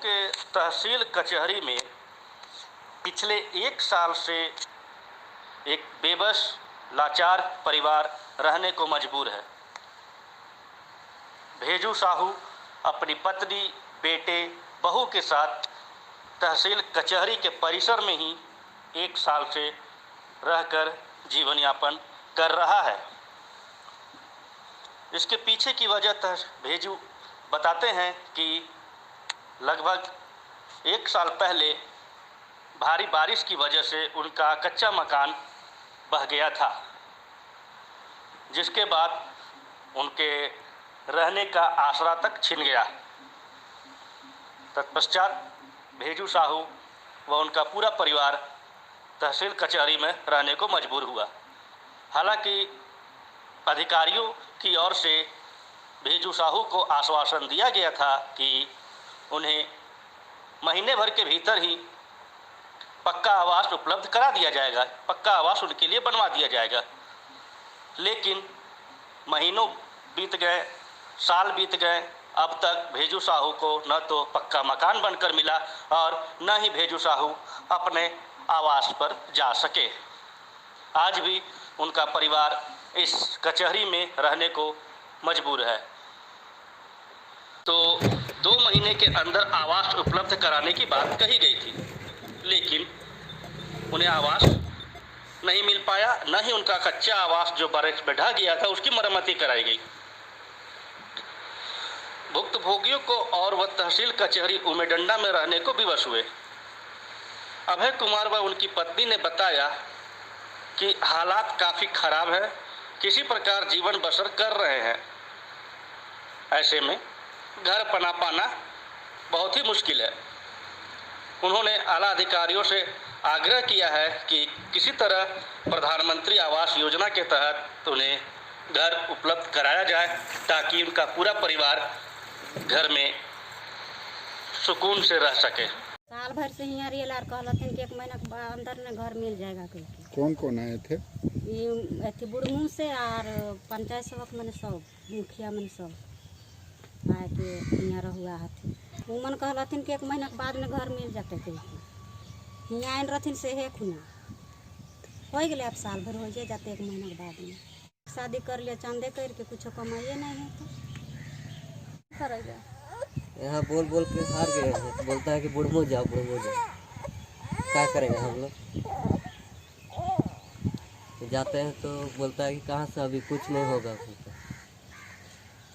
के तहसील कचहरी में पिछले 1 साल से एक बेबस लाचार परिवार रहने को मजबूर है। भेजू साहू अपनी पत्नी, बेटे, बहू के साथ तहसील कचहरी के परिसर में ही 1 साल से रहकर जीवन यापन कर रहा है। इसके पीछे की वजह भेजू बताते हैं कि लगभग 1 साल पहले भारी बारिश की वजह से उनका कच्चा मकान बह गया था, जिसके बाद उनके रहने का आसरा तक छिन गया। तत्पश्चात भेजू साहू व उनका पूरा परिवार तहसील कचहरी में रहने को मजबूर हुआ। हालांकि अधिकारियों की ओर से भेजू साहू को आश्वासन दिया गया था कि उन्हें महीने भर के भीतर ही पक्का आवास उपलब्ध करा दिया जाएगा, पक्का आवास उनके लिए बनवा दिया जाएगा। लेकिन महीनों बीत गए, साल बीत गए, अब तक भेजू साहू को न तो पक्का मकान बनकर मिला और न ही भेजू साहू अपने आवास पर जा सके। आज भी उनका परिवार इस कचहरी में रहने को मजबूर है। तो 2 महीने के अंदर आवास उपलब्ध कराने की बात कही गई थी, लेकिन उन्हें आवास नहीं मिल पाया, न ही उनका कच्चा आवास जो बारिश में ढह गया था उसकी मरम्मती कराई गई। भुक्तभोगियों को और वह तहसील कचहरी उमेडंडा में रहने को विवश हुए। अभय कुमार व उनकी पत्नी ने बताया कि हालात काफ़ी खराब है, किसी प्रकार जीवन बसर कर रहे हैं। ऐसे में घर बना पाना बहुत ही मुश्किल है। उन्होंने आला अधिकारियों से आग्रह किया है कि किसी तरह प्रधानमंत्री आवास योजना के तहत उन्हें घर उपलब्ध कराया जाए, ताकि उनका पूरा परिवार घर में सुकून से रह सके। साल भर से यहाँ रियलार कहलथिन कि 1 महीना के अंदर में घर मिल जाएगा। कौन कौन आए थे? ये अथी बुढ़मू से और पंचायत सेवक मैंने सब, मुखिया मैंने सब आए के यहाँ रहुआ हथिन। उमन कहलथिन कि 1 महीना के बाद में घर मिल जाते थे। यहाँ आइन रहथिन से है खुना हो गए। अब साल भर हो जाते 1 महीना के बाद में शादी कर लिया, चंदे करके कुछ कमाइए नहीं है तो करेगा। यहाँ बोल बोल के हार गए हैं। बोलता है कि बुढ़मो जाओ, बुढ़मो जाओ। क्या करेंगे हम लोग? जाते हैं तो बोलता है कि कहाँ से अभी कुछ नहीं होगा।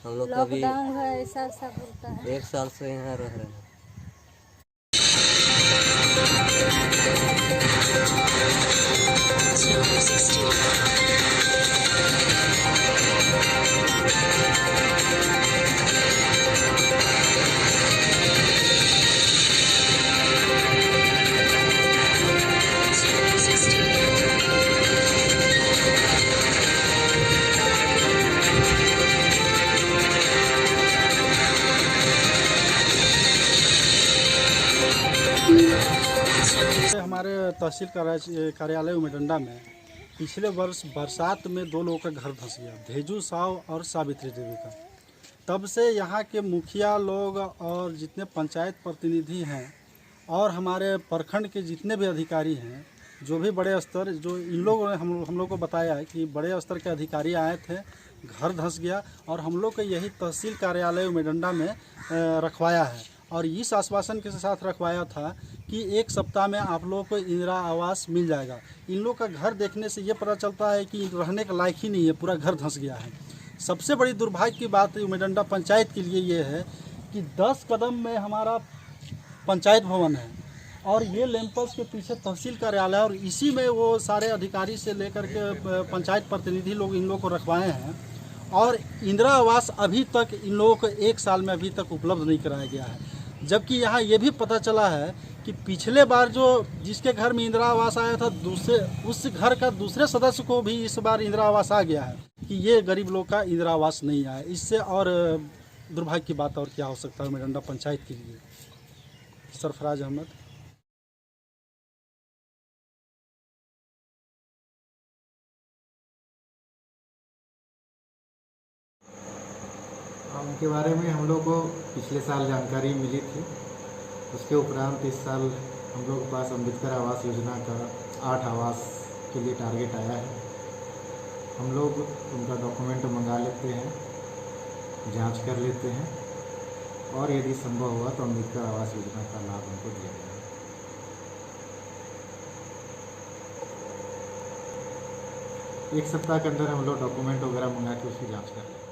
हम लोग कभी ऐसा बोलता है। 1 साल से यहाँ रह रहे हैं। हमारे तहसील कार्यालय उमेडंडा में पिछले वर्ष बरसात में 2 लोगों का घर धंस गया, भेजू साहू और सावित्री देवी का। तब से यहाँ के मुखिया लोग और जितने पंचायत प्रतिनिधि हैं और हमारे प्रखंड के जितने भी अधिकारी हैं, जो भी बड़े स्तर, जो इन लोगों ने हम लोग को बताया है कि बड़े स्तर के अधिकारी आए थे, घर धंस गया और हम लोग को यही तहसील कार्यालय उमेडंडा में रखवाया है। और इस आश्वासन के साथ रखवाया था कि 1 सप्ताह में आप लोगों को इंदिरा आवास मिल जाएगा। इन लोग का घर देखने से ये पता चलता है कि रहने के लायक ही नहीं है, पूरा घर धंस गया है। सबसे बड़ी दुर्भाग्य की बात उमेडंडा पंचायत के लिए ये है कि 10 कदम में हमारा पंचायत भवन है और ये लैंपस के पीछे तहसील कार्यालय, और इसी में वो सारे अधिकारी से लेकर के पंचायत प्रतिनिधि लोग इन लोग को रखवाए हैं। और इंदिरा आवास अभी तक इन लोगों को 1 साल में अभी तक उपलब्ध नहीं कराया गया है। जबकि यहाँ ये भी पता चला है कि पिछले बार जो जिसके घर में इंदिरा आवास आया था, उस घर का दूसरे सदस्य को भी इस बार इंदिरा आवास आ गया है कि ये गरीब लोग का इंदिरा आवास नहीं आया। इससे और दुर्भाग्य की बात और क्या हो सकता है उमेडंडा पंचायत के लिए। सरफराज अहमद। उनके बारे में हम लोग को पिछले साल जानकारी मिली थी उसके उपरांत इस साल हम लोग के पास अम्बेडकर आवास योजना का 8 आवास के लिए टारगेट आया है। हम लोग उनका डॉक्यूमेंट मंगा लेते हैं, जांच कर लेते हैं और यदि संभव हुआ तो अम्बेडकर आवास योजना का लाभ उनको दिया जाए। एक सप्ताह के अंदर हम लोग डॉक्यूमेंट वगैरह मंगा के उसकी जांच कर लेते हैं।